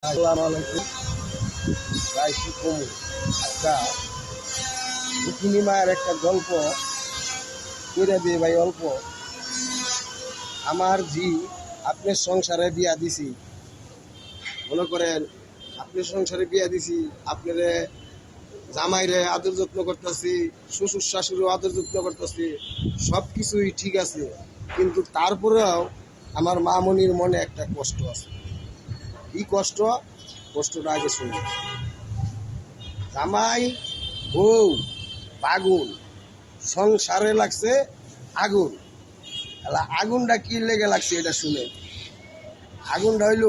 আসসালামু আলাইকুম। ভাই কি কমু একটা রুক্মিণী মায়ের একটা গল্প করে দিয়ে ভাই অল্প। আমার জি আপনার সংসারে বিয়া দিছি, মনে করেন আপনার সংসারে বিয়া দিছি, আপনারে জামাইরে আদর যত্ন করতেছি, শ্বশুর শাশুড়িও আদর যত্ন করতেছি, সব কিছুই ঠিক আছে, কিন্তু তারপরেও আমার মা মনির মনে একটা কষ্ট আছে। কি কষ্ট? কষ্টটা আগে শুনি। জামাই বউ আগুন, সংসারে লাগছে আগুন। এলা আগুনটা কি লেগে লাগছে এটা শুনে। আগুনটা হইল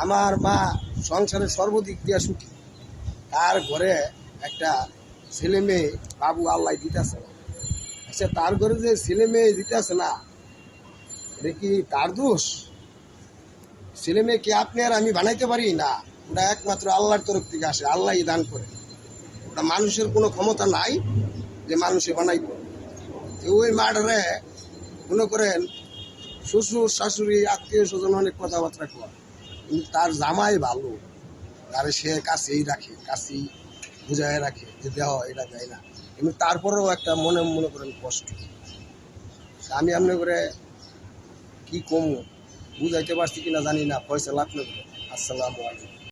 আমার মা সংসারে সর্বদিক দিয়া সুখী, তার ঘরে একটা ছেলে মেয়ে বাবু আল্লাহ দিতেছে না। আচ্ছা, তার ঘরে যে ছেলে মেয়ে দিতেছে না, এটা কি তার দোষ? ছেলে মেয়ে কি আপনি আর আমি বানাইতে পারি না? ওটা একমাত্র আল্লাহর তরফ থেকে আসে, আল্লাহই দান করে। ওটা মানুষের কোনো ক্ষমতা নাই যে মানুষে বানাইব। ওই মাঠরে মনে করেন শ্বশুর শাশুড়ি আত্মীয় স্বজন অনেক কথাবার্তা কয়, কিন্তু তার জামাই ভালো, তারে সে কাছেই রাখে, কাছেই বুঝায় রাখে যে দেহ এটা দেয় না, কিন্তু তারপরেও একটা মনে মনে করেন কষ্ট। আমি আপনি করে কি কমু বুঝাইতে পারছি কিনা জানি না, ফয়সালা আপনি করে। আসসালামু আলাইকুম।